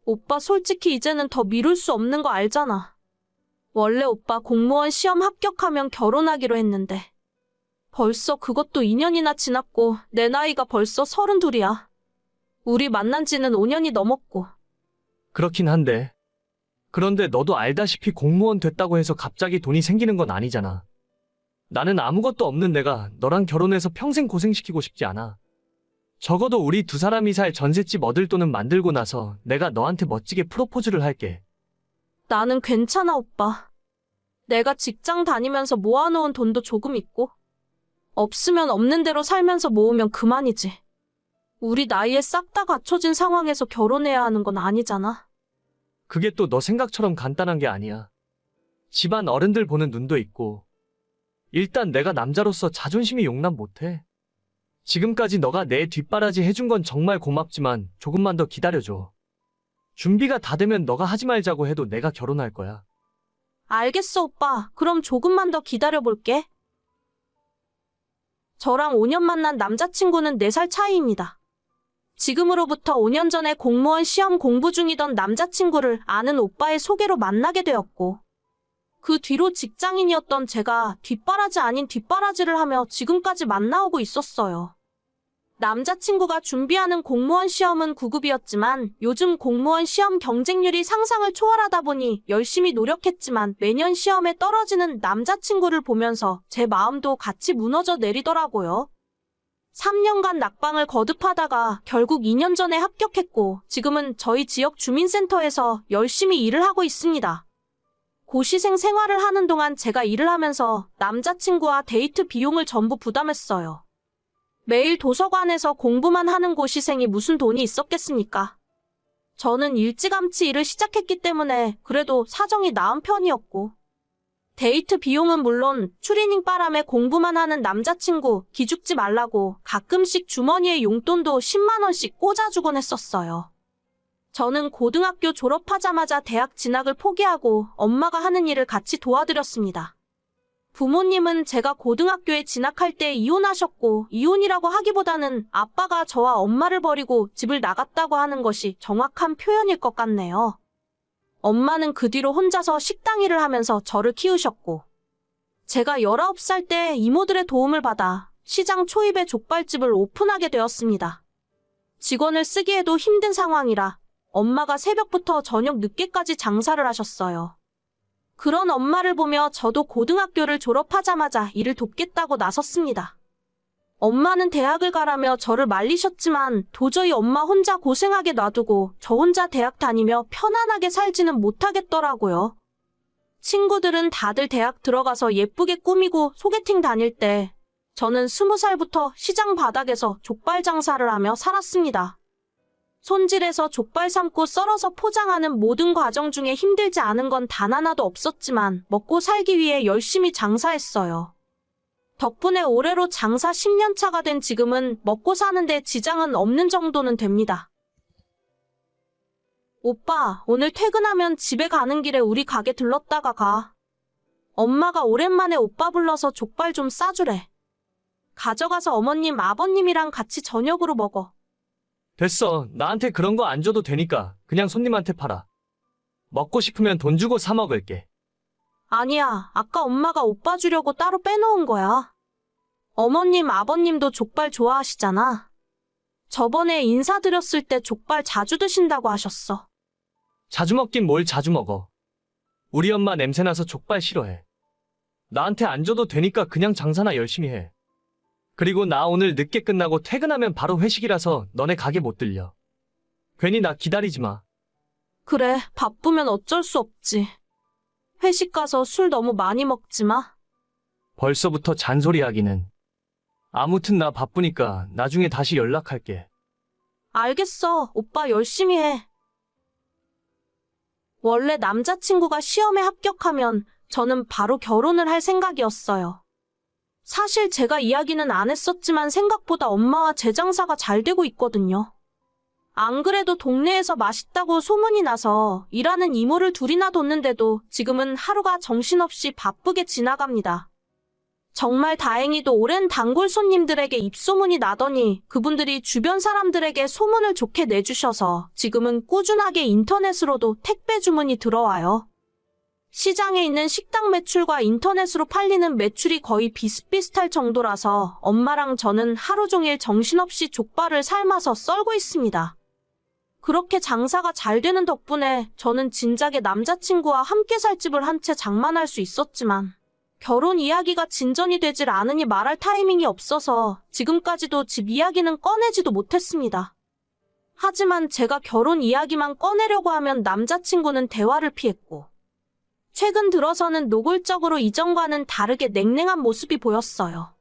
오빠 솔직히 이제는 더 미룰 수 없는 거 알잖아. 원래 오빠 공무원 시험 합격하면 결혼하기로 했는데. 벌써 그것도 2년이나 지났고 내 나이가 벌써 32이야. 우리 만난 지는 5년이 넘었고. 그렇긴 한데. 그런데 너도 알다시피 공무원 됐다고 해서 갑자기 돈이 생기는 건 아니잖아. 나는 아무것도 없는 내가 너랑 결혼해서 평생 고생시키고 싶지 않아. 적어도 우리 두 사람이 살 전셋집 얻을 돈은 만들고 나서 내가 너한테 멋지게 프로포즈를 할게. 나는 괜찮아, 오빠. 내가 직장 다니면서 모아놓은 돈도 조금 있고, 없으면 없는 대로 살면서 모으면 그만이지. 우리 나이에 싹 다 갖춰진 상황에서 결혼해야 하는 건 아니잖아. 그게 또 너 생각처럼 간단한 게 아니야. 집안 어른들 보는 눈도 있고. 일단 내가 남자로서 자존심이 용납 못해. 지금까지 너가 내 뒷바라지 해준 건 정말 고맙지만 조금만 더 기다려줘. 준비가 다 되면 너가 하지 말자고 해도 내가 결혼할 거야. 알겠어, 오빠. 그럼 조금만 더 기다려볼게. 저랑 5년 만난 남자친구는 4살 차이입니다. 지금으로부터 5년 전에 공무원 시험 공부 중이던 남자친구를 아는 오빠의 소개로 만나게 되었고, 그 뒤로 직장인이었던 제가 뒷바라지 아닌 뒷바라지를 하며 지금까지 만나오고 있었어요. 남자친구가 준비하는 공무원 시험은 9급이었지만 요즘 공무원 시험 경쟁률이 상상을 초월하다 보니 열심히 노력했지만 매년 시험에 떨어지는 남자친구를 보면서 제 마음도 같이 무너져 내리더라고요. 3년간 낙방을 거듭하다가 결국 2년 전에 합격했고 지금은 저희 지역 주민센터에서 열심히 일을 하고 있습니다. 고시생 생활을 하는 동안 제가 일을 하면서 남자친구와 데이트 비용을 전부 부담했어요. 매일 도서관에서 공부만 하는 고시생이 무슨 돈이 있었겠습니까? 저는 일찌감치 일을 시작했기 때문에 그래도 사정이 나은 편이었고, 데이트 비용은 물론 추리닝 바람에 공부만 하는 남자친구 기죽지 말라고 가끔씩 주머니에 용돈도 10만 원씩 꽂아주곤 했었어요. 저는 고등학교 졸업하자마자 대학 진학을 포기하고 엄마가 하는 일을 같이 도와드렸습니다. 부모님은 제가 고등학교에 진학할 때 이혼하셨고, 이혼이라고 하기보다는 아빠가 저와 엄마를 버리고 집을 나갔다고 하는 것이 정확한 표현일 것 같네요. 엄마는 그 뒤로 혼자서 식당 일을 하면서 저를 키우셨고, 제가 19살 때 이모들의 도움을 받아 시장 초입에 족발집을 오픈하게 되었습니다. 직원을 쓰기에도 힘든 상황이라 엄마가 새벽부터 저녁 늦게까지 장사를 하셨어요. 그런 엄마를 보며 저도 고등학교를 졸업하자마자 일을 돕겠다고 나섰습니다. 엄마는 대학을 가라며 저를 말리셨지만 도저히 엄마 혼자 고생하게 놔두고 저 혼자 대학 다니며 편안하게 살지는 못하겠더라고요. 친구들은 다들 대학 들어가서 예쁘게 꾸미고 소개팅 다닐 때 저는 20살부터 시장 바닥에서 족발 장사를 하며 살았습니다. 손질해서 족발 삶고 썰어서 포장하는 모든 과정 중에 힘들지 않은 건 단 하나도 없었지만 먹고 살기 위해 열심히 장사했어요. 덕분에 올해로 장사 10년 차가 된 지금은 먹고 사는데 지장은 없는 정도는 됩니다. 오빠, 오늘 퇴근하면 집에 가는 길에 우리 가게 들렀다가 가. 엄마가 오랜만에 오빠 불러서 족발 좀 싸주래. 가져가서 어머님, 아버님이랑 같이 저녁으로 먹어. 됐어. 나한테 그런 거 안 줘도 되니까 그냥 손님한테 팔아. 먹고 싶으면 돈 주고 사 먹을게. 아니야, 아까 엄마가 오빠 주려고 따로 빼놓은 거야. 어머님, 아버님도 족발 좋아하시잖아. 저번에 인사드렸을 때 족발 자주 드신다고 하셨어. 자주 먹긴 뭘 자주 먹어. 우리 엄마 냄새나서 족발 싫어해. 나한테 안 줘도 되니까 그냥 장사나 열심히 해. 그리고 나 오늘 늦게 끝나고 퇴근하면 바로 회식이라서 너네 가게 못 들려. 괜히 나 기다리지 마. 그래, 바쁘면 어쩔 수 없지. 회식 가서 술 너무 많이 먹지 마. 벌써부터 잔소리하기는. 아무튼 나 바쁘니까 나중에 다시 연락할게. 알겠어, 오빠 열심히 해. 원래 남자친구가 시험에 합격하면 저는 바로 결혼을 할 생각이었어요. 사실 제가 이야기는 안 했었지만 생각보다 엄마와 제 장사가 잘 되고 있거든요. 안 그래도 동네에서 맛있다고 소문이 나서 일하는 이모를 둘이나 뒀는데도 지금은 하루가 정신없이 바쁘게 지나갑니다. 정말 다행히도 오랜 단골 손님들에게 입소문이 나더니 그분들이 주변 사람들에게 소문을 좋게 내주셔서 지금은 꾸준하게 인터넷으로도 택배 주문이 들어와요. 시장에 있는 식당 매출과 인터넷으로 팔리는 매출이 거의 비슷비슷할 정도라서 엄마랑 저는 하루 종일 정신없이 족발을 삶아서 썰고 있습니다. 그렇게 장사가 잘 되는 덕분에 저는 진작에 남자친구와 함께 살 집을 한 채 장만할 수 있었지만 결혼 이야기가 진전이 되질 않으니 말할 타이밍이 없어서 지금까지도 집 이야기는 꺼내지도 못했습니다. 하지만 제가 결혼 이야기만 꺼내려고 하면 남자친구는 대화를 피했고 최근 들어서는 노골적으로 이전과는 다르게 냉랭한 모습이 보였어요.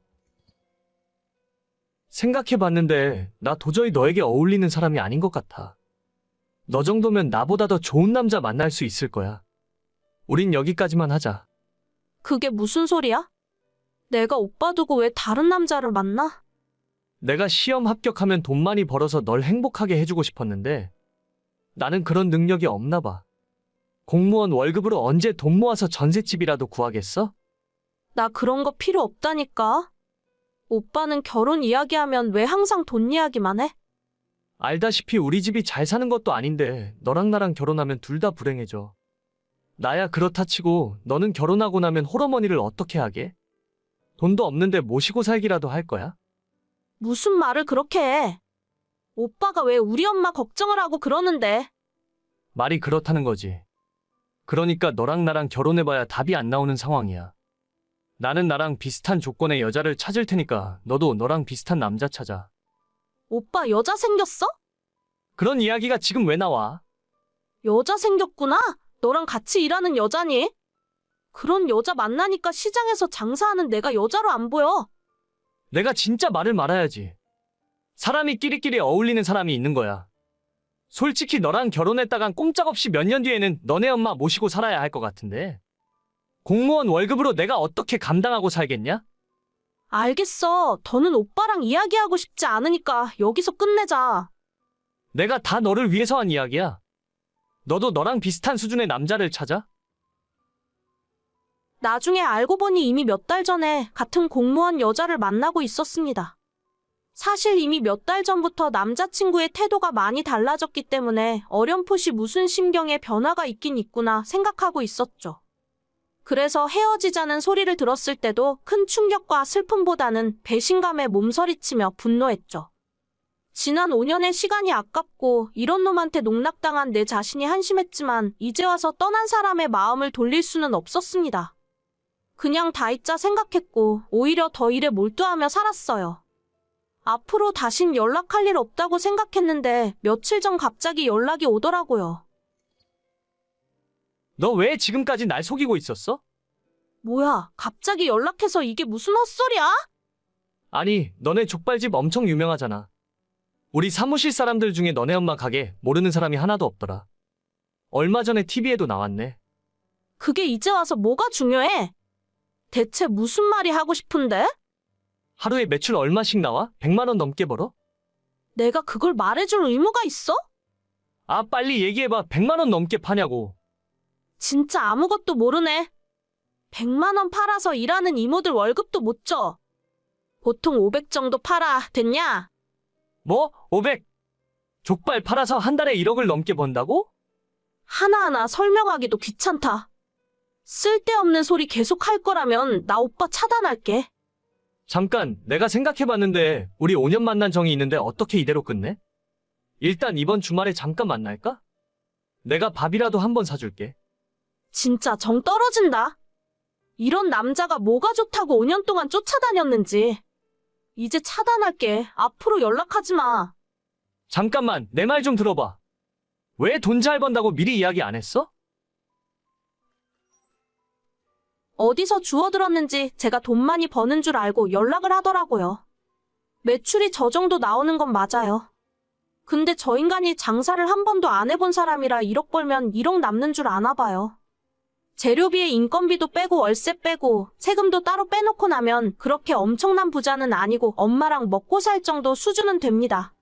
생각해봤는데 나 도저히 너에게 어울리는 사람이 아닌 것 같아. 너 정도면 나보다 더 좋은 남자 만날 수 있을 거야. 우린 여기까지만 하자. 그게 무슨 소리야? 내가 오빠 두고 왜 다른 남자를 만나? 내가 시험 합격하면 돈 많이 벌어서 널 행복하게 해주고 싶었는데 나는 그런 능력이 없나 봐. 공무원 월급으로 언제 돈 모아서 전셋집이라도 구하겠어? 나 그런 거 필요 없다니까. 오빠는 결혼 이야기하면 왜 항상 돈 이야기만 해? 알다시피 우리 집이 잘 사는 것도 아닌데 너랑 나랑 결혼하면 둘 다 불행해져. 나야 그렇다 치고 너는 결혼하고 나면 홀어머니를 어떻게 하게? 돈도 없는데 모시고 살기라도 할 거야? 무슨 말을 그렇게 해? 오빠가 왜 우리 엄마 걱정을 하고 그러는데? 말이 그렇다는 거지. 그러니까 너랑 나랑 결혼해봐야 답이 안 나오는 상황이야. 나는 나랑 비슷한 조건의 여자를 찾을 테니까 너도 너랑 비슷한 남자 찾아. 오빠 여자 생겼어? 그런 이야기가 지금 왜 나와? 여자 생겼구나? 너랑 같이 일하는 여자니? 그런 여자 만나니까 시장에서 장사하는 내가 여자로 안 보여. 내가 진짜 말을 말아야지. 사람이 끼리끼리 어울리는 사람이 있는 거야. 솔직히 너랑 결혼했다간 꼼짝없이 몇 년 뒤에는 너네 엄마 모시고 살아야 할 것 같은데. 공무원 월급으로 내가 어떻게 감당하고 살겠냐? 알겠어. 더는 오빠랑 이야기하고 싶지 않으니까 여기서 끝내자. 내가 다 너를 위해서 한 이야기야. 너도 너랑 비슷한 수준의 남자를 찾아? 나중에 알고 보니 이미 몇 달 전에 같은 공무원 여자를 만나고 있었습니다. 사실 이미 몇 달 전부터 남자친구의 태도가 많이 달라졌기 때문에 어렴풋이 무슨 심경의 변화가 있긴 있구나 생각하고 있었죠. 그래서 헤어지자는 소리를 들었을 때도 큰 충격과 슬픔보다는 배신감에 몸서리치며 분노했죠. 지난 5년의 시간이 아깝고 이런 놈한테 농락당한 내 자신이 한심했지만 이제 와서 떠난 사람의 마음을 돌릴 수는 없었습니다. 그냥 다 잊자 생각했고 오히려 더 일에 몰두하며 살았어요. 앞으로 다신 연락할 일 없다고 생각했는데 며칠 전 갑자기 연락이 오더라고요. 너 왜 지금까지 날 속이고 있었어? 뭐야, 갑자기 연락해서 이게 무슨 헛소리야? 아니, 너네 족발집 엄청 유명하잖아. 우리 사무실 사람들 중에 너네 엄마 가게 모르는 사람이 하나도 없더라. 얼마 전에 TV에도 나왔네. 그게 이제 와서 뭐가 중요해? 대체 무슨 말이 하고 싶은데? 하루에 매출 얼마씩 나와? 100만 원 넘게 벌어? 내가 그걸 말해줄 의무가 있어? 아, 빨리 얘기해봐. 100만 원 넘게 파냐고. 진짜 아무것도 모르네. 100만 원 팔아서 일하는 이모들 월급도 못 줘. 보통 500 정도 팔아. 됐냐? 뭐? 500? 족발 팔아서 한 달에 1억을 넘게 번다고? 하나하나 설명하기도 귀찮다. 쓸데없는 소리 계속 할 거라면 나 오빠 차단할게. 잠깐, 내가 생각해봤는데 우리 5년 만난 정이 있는데 어떻게 이대로 끝내? 일단 이번 주말에 잠깐 만날까? 내가 밥이라도 한번 사줄게. 진짜 정 떨어진다. 이런 남자가 뭐가 좋다고 5년 동안 쫓아다녔는지. 이제 차단할게. 앞으로 연락하지 마. 잠깐만, 내 말 좀 들어봐. 왜 돈 잘 번다고 미리 이야기 안 했어? 어디서 주워들었는지 제가 돈 많이 버는 줄 알고 연락을 하더라고요. 매출이 저 정도 나오는 건 맞아요. 근데 저 인간이 장사를 한 번도 안 해본 사람이라 1억 벌면 1억 남는 줄 아나 봐요. 재료비에 인건비도 빼고 월세 빼고 세금도 따로 빼놓고 나면 그렇게 엄청난 부자는 아니고 엄마랑 먹고 살 정도 수준은 됩니다.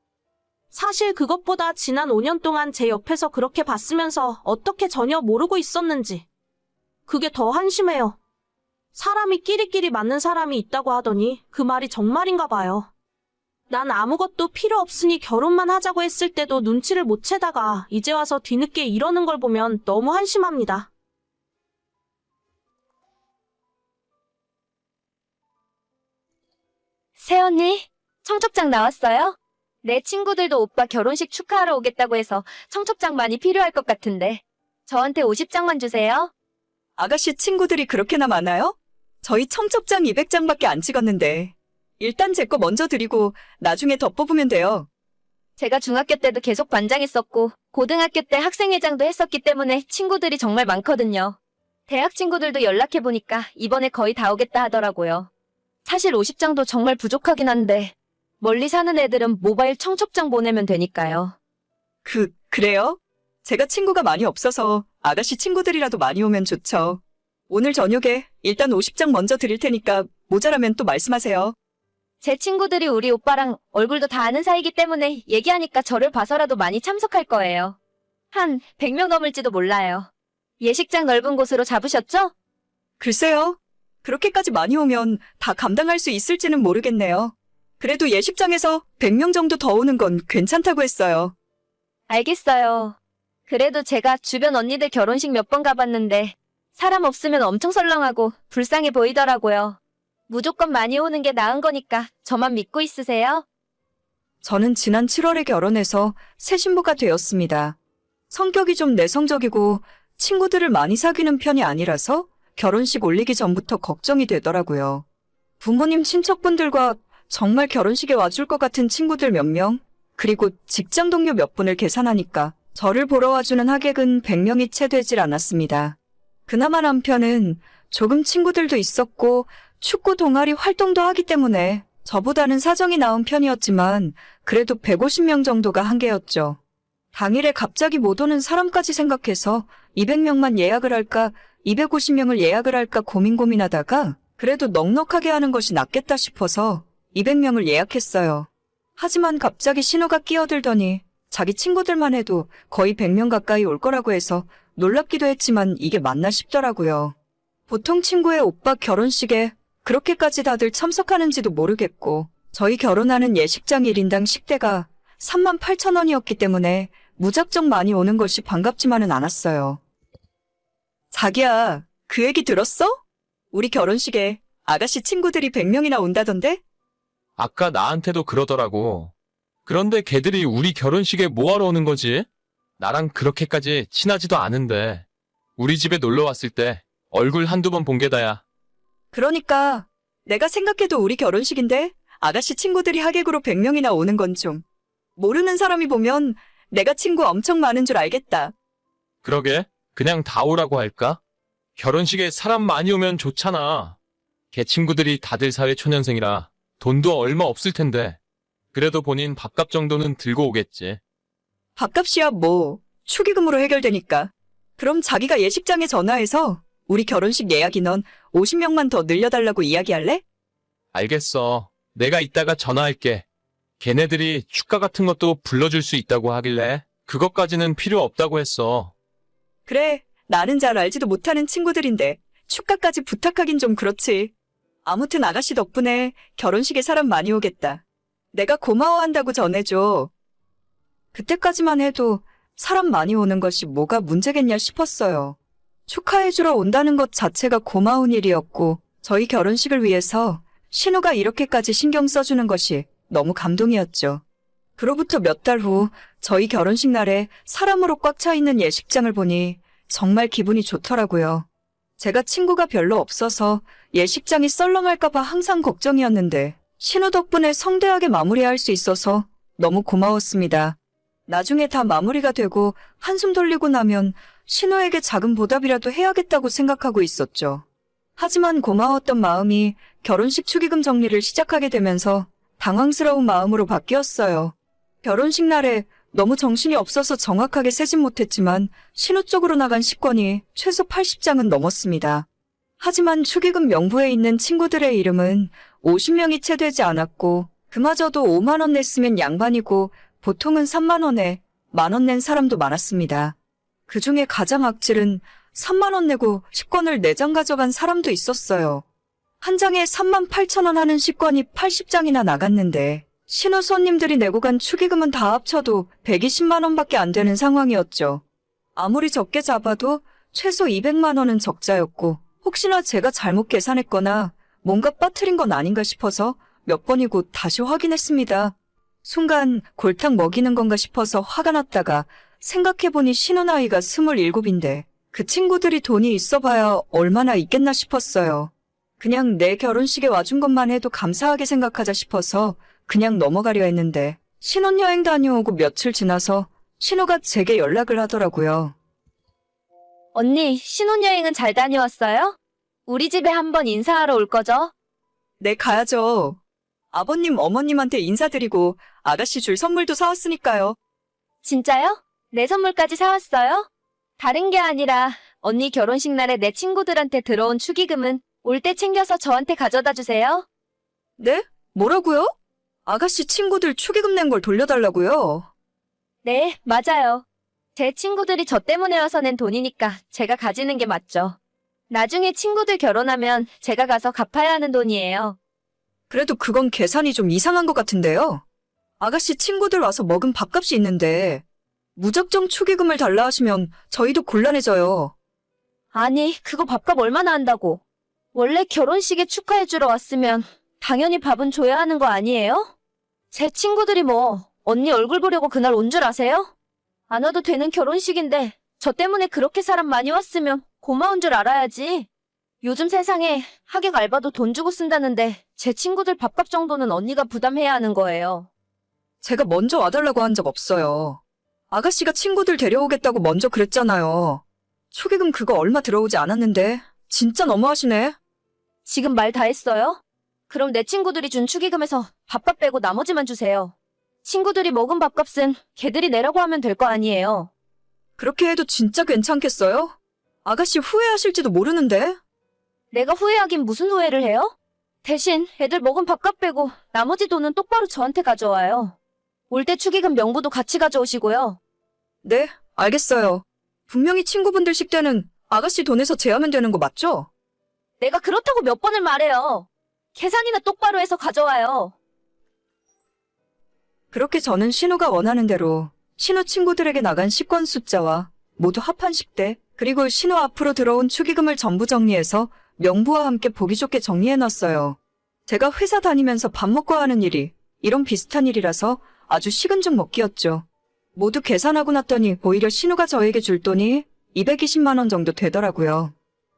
사실 그것보다 지난 5년 동안 제 옆에서 그렇게 봤으면서 어떻게 전혀 모르고 있었는지. 그게 더 한심해요. 사람이 끼리끼리 맞는 사람이 있다고 하더니 그 말이 정말인가 봐요. 난 아무것도 필요 없으니 결혼만 하자고 했을 때도 눈치를 못 채다가 이제 와서 뒤늦게 이러는 걸 보면 너무 한심합니다. 새언니, 청첩장 나왔어요? 내 친구들도 오빠 결혼식 축하하러 오겠다고 해서 청첩장 많이 필요할 것 같은데. 저한테 50장만 주세요. 아가씨 친구들이 그렇게나 많아요? 저희 청첩장 200장밖에 안 찍었는데. 일단 제 거 먼저 드리고 나중에 더 뽑으면 돼요. 제가 중학교 때도 계속 반장했었고 고등학교 때 학생회장도 했었기 때문에 친구들이 정말 많거든요. 대학 친구들도 연락해보니까 이번에 거의 다 오겠다 하더라고요. 사실 50장도 정말 부족하긴 한데 멀리 사는 애들은 모바일 청첩장 보내면 되니까요. 그래요? 제가 친구가 많이 없어서 아가씨 친구들이라도 많이 오면 좋죠. 오늘 저녁에 일단 50장 먼저 드릴 테니까 모자라면 또 말씀하세요. 제 친구들이 우리 오빠랑 얼굴도 다 아는 사이기 때문에 얘기하니까 저를 봐서라도 많이 참석할 거예요. 한 100명 넘을지도 몰라요. 예식장 넓은 곳으로 잡으셨죠? 글쎄요. 그렇게까지 많이 오면 다 감당할 수 있을지는 모르겠네요. 그래도 예식장에서 100명 정도 더 오는 건 괜찮다고 했어요. 알겠어요. 그래도 제가 주변 언니들 결혼식 몇 번 가봤는데 사람 없으면 엄청 설렁하고 불쌍해 보이더라고요. 무조건 많이 오는 게 나은 거니까 저만 믿고 있으세요. 저는 지난 7월에 결혼해서 새 신부가 되었습니다. 성격이 좀 내성적이고 친구들을 많이 사귀는 편이 아니라서 결혼식 올리기 전부터 걱정이 되더라고요. 부모님 친척분들과 정말 결혼식에 와줄 것 같은 친구들 몇 명, 그리고 직장 동료 몇 분을 계산하니까 저를 보러 와주는 하객은 100명이 채 되질 않았습니다. 그나마 남편은 조금 친구들도 있었고 축구 동아리 활동도 하기 때문에 저보다는 사정이 나은 편이었지만 그래도 150명 정도가 한계였죠. 당일에 갑자기 못 오는 사람까지 생각해서 200명만 예약을 할까 250명을 예약을 할까 고민하다가 그래도 넉넉하게 하는 것이 낫겠다 싶어서 200명을 예약했어요. 하지만 갑자기 신호가 끼어들더니 자기 친구들만 해도 거의 100명 가까이 올 거라고 해서 놀랍기도 했지만 이게 맞나 싶더라고요. 보통 친구의 오빠 결혼식에 그렇게까지 다들 참석하는지도 모르겠고 저희 결혼하는 예식장 1인당 식대가 38,000원이었기 때문에 무작정 많이 오는 것이 반갑지만은 않았어요. 자기야, 그 얘기 들었어? 우리 결혼식에 아가씨 친구들이 100명이나 온다던데? 아까 나한테도 그러더라고. 그런데 걔들이 우리 결혼식에 뭐하러 오는 거지? 나랑 그렇게까지 친하지도 않은데. 우리 집에 놀러 왔을 때 얼굴 한두 번 본 게 다야. 그러니까 내가 생각해도 우리 결혼식인데 아가씨 친구들이 하객으로 100명이나 오는 건 좀 모르는 사람이 보면 내가 친구 엄청 많은 줄 알겠다. 그러게, 그냥 다 오라고 할까? 결혼식에 사람 많이 오면 좋잖아. 걔 친구들이 다들 사회초년생이라 돈도 얼마 없을 텐데. 그래도 본인 밥값 정도는 들고 오겠지. 밥값이야 뭐 축의금으로 해결되니까. 그럼 자기가 예식장에 전화해서 우리 결혼식 예약 인원 50명만 더 늘려달라고 이야기할래? 알겠어. 내가 이따가 전화할게. 걔네들이 축가 같은 것도 불러줄 수 있다고 하길래 그것까지는 필요 없다고 했어. 그래, 나는 잘 알지도 못하는 친구들인데 축가까지 부탁하긴 좀 그렇지. 아무튼 아가씨 덕분에 결혼식에 사람 많이 오겠다. 내가 고마워한다고 전해줘. 그때까지만 해도 사람 많이 오는 것이 뭐가 문제겠냐 싶었어요. 축하해주러 온다는 것 자체가 고마운 일이었고 저희 결혼식을 위해서 신우가 이렇게까지 신경 써주는 것이 너무 감동이었죠. 그로부터 몇 달 후 저희 결혼식 날에 사람으로 꽉 차 있는 예식장을 보니 정말 기분이 좋더라고요. 제가 친구가 별로 없어서 예식장이 썰렁할까봐 항상 걱정이었는데 신우 덕분에 성대하게 마무리할 수 있어서 너무 고마웠습니다. 나중에 다 마무리가 되고 한숨 돌리고 나면 신우에게 작은 보답이라도 해야겠다고 생각하고 있었죠. 하지만 고마웠던 마음이 결혼식 축의금 정리를 시작하게 되면서 당황스러운 마음으로 바뀌었어요. 결혼식 날에 너무 정신이 없어서 정확하게 세진 못했지만 신우 쪽으로 나간 식권이 최소 80장은 넘었습니다. 하지만 축의금 명부에 있는 친구들의 이름은 50명이 채 되지 않았고 그마저도 5만 원 냈으면 양반이고 보통은 3만 원에 1만 원 낸 사람도 많았습니다. 그중에 가장 악질은 3만 원 내고 식권을 4장 가져간 사람도 있었어요. 한 장에 3만 8천 원 하는 식권이 80장이나 나갔는데 신호 손님들이 내고 간 축의금은 다 합쳐도 120만 원밖에 안 되는 상황이었죠. 아무리 적게 잡아도 최소 200만 원은 적자였고 혹시나 제가 잘못 계산했거나 뭔가 빠뜨린 건 아닌가 싶어서 몇 번이고 다시 확인했습니다. 순간 골탕 먹이는 건가 싶어서 화가 났다가 생각해보니 신호 나이가 27인데 그 친구들이 돈이 있어봐야 얼마나 있겠나 싶었어요. 그냥 내 결혼식에 와준 것만 해도 감사하게 생각하자 싶어서 그냥 넘어가려 했는데 신혼여행 다녀오고 며칠 지나서 신호가 제게 연락을 하더라고요. 언니, 신혼여행은 잘 다녀왔어요? 우리 집에 한번 인사하러 올 거죠? 네, 가야죠. 아버님, 어머님한테 인사드리고 아가씨 줄 선물도 사왔으니까요. 진짜요? 내 선물까지 사왔어요? 다른 게 아니라 언니 결혼식 날에 내 친구들한테 들어온 축의금은 올 때 챙겨서 저한테 가져다 주세요. 네? 뭐라고요? 아가씨 친구들 축의금 낸 걸 돌려달라고요? 네, 맞아요. 제 친구들이 저 때문에 와서 낸 돈이니까 제가 가지는 게 맞죠. 나중에 친구들 결혼하면 제가 가서 갚아야 하는 돈이에요. 그래도 그건 계산이 좀 이상한 것 같은데요. 아가씨 친구들 와서 먹은 밥값이 있는데 무작정 축의금을 달라 하시면 저희도 곤란해져요. 아니, 그거 밥값 얼마나 한다고. 원래 결혼식에 축하해주러 왔으면 당연히 밥은 줘야 하는 거 아니에요? 제 친구들이 뭐 언니 얼굴 보려고 그날 온 줄 아세요? 안 와도 되는 결혼식인데 저 때문에 그렇게 사람 많이 왔으면 고마운 줄 알아야지. 요즘 세상에 하객 알바도 돈 주고 쓴다는데 제 친구들 밥값 정도는 언니가 부담해야 하는 거예요. 제가 먼저 와달라고 한 적 없어요. 아가씨가 친구들 데려오겠다고 먼저 그랬잖아요. 축의금 그거 얼마 들어오지 않았는데 진짜 너무하시네. 지금 말 다 했어요? 그럼 내 친구들이 준 축의금에서 밥값 빼고 나머지만 주세요. 친구들이 먹은 밥값은 걔들이 내라고 하면 될 거 아니에요. 그렇게 해도 진짜 괜찮겠어요? 아가씨 후회하실지도 모르는데. 내가 후회하긴 무슨 후회를 해요? 대신 애들 먹은 밥값 빼고 나머지 돈은 똑바로 저한테 가져와요. 올 때 축의금 명부도 같이 가져오시고요. 네, 알겠어요. 분명히 친구분들 식대는 아가씨 돈에서 제하면 되는 거 맞죠? 내가 그렇다고 몇 번을 말해요. 계산이나 똑바로 해서 가져와요. 그렇게 저는 신우가 원하는 대로 신우 친구들에게 나간 식권 숫자와 모두 합한 식대, 그리고 신우 앞으로 들어온 축의금을 전부 정리해서 명부와 함께 보기 좋게 정리해놨어요. 제가 회사 다니면서 밥 먹고 하는 일이 이런 비슷한 일이라서 아주 식은 죽 먹기였죠. 모두 계산하고 났더니 오히려 신우가 저에게 줄 돈이 220만 원 정도 되더라고요.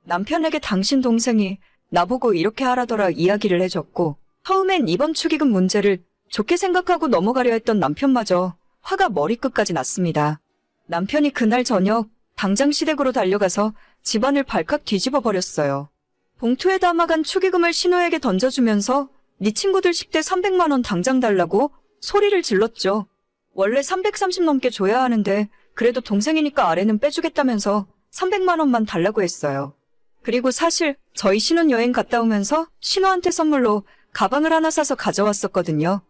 남편에게 당신 동생이 나보고 이렇게 하라더라 이야기를 해줬고, 처음엔 이번 축의금 문제를 좋게 생각하고 넘어가려 했던 남편마저 화가 머리끝까지 났습니다. 남편이 그날 저녁 당장 시댁으로 달려가서 집안을 발칵 뒤집어 버렸어요. 봉투에 담아간 축의금을 신우에게 던져주면서 네 친구들 식대 300만 원 당장 달라고 소리를 질렀죠. 원래 330 넘게 줘야 하는데 그래도 동생이니까 아래는 빼주겠다면서 300만 원만 달라고 했어요. 그리고 사실 저희 신혼여행 갔다 오면서 신우한테 선물로 가방을 하나 사서 가져왔었거든요.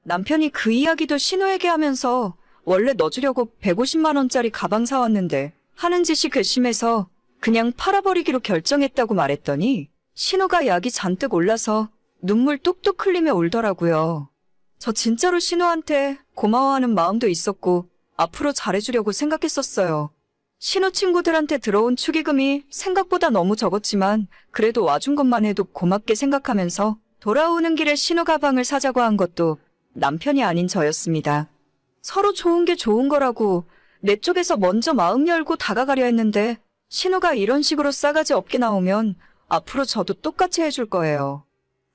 남편이 그 이야기도 신우에게 하면서 원래 넣어주려고 150만 원짜리 가방 사왔는데 하는 짓이 괘씸해서 그냥 팔아버리기로 결정했다고 말했더니 신우가 약이 잔뜩 올라서 눈물 뚝뚝 흘리며 울더라고요. 저 진짜로 신우한테 고마워하는 마음도 있었고 앞으로 잘해주려고 생각했었어요. 신우 친구들한테 들어온 축의금이 생각보다 너무 적었지만 그래도 와준 것만 해도 고맙게 생각하면서 돌아오는 길에 신우 가방을 사자고 한 것도 남편이 아닌 저였습니다. 서로 좋은 게 좋은 거라고 내 쪽에서 먼저 마음 열고 다가가려 했는데 신우가 이런 식으로 싸가지 없게 나오면 앞으로 저도 똑같이 해줄 거예요.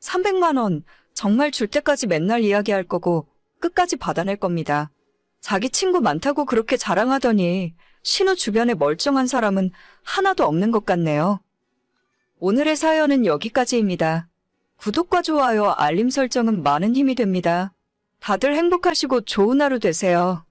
300만 원 정말 줄 때까지 맨날 이야기할 거고 끝까지 받아낼 겁니다. 자기 친구 많다고 그렇게 자랑하더니 신우 주변에 멀쩡한 사람은 하나도 없는 것 같네요. 오늘의 사연은 여기까지입니다. 구독과 좋아요, 알림 설정은 많은 힘이 됩니다. 다들 행복하시고 좋은 하루 되세요.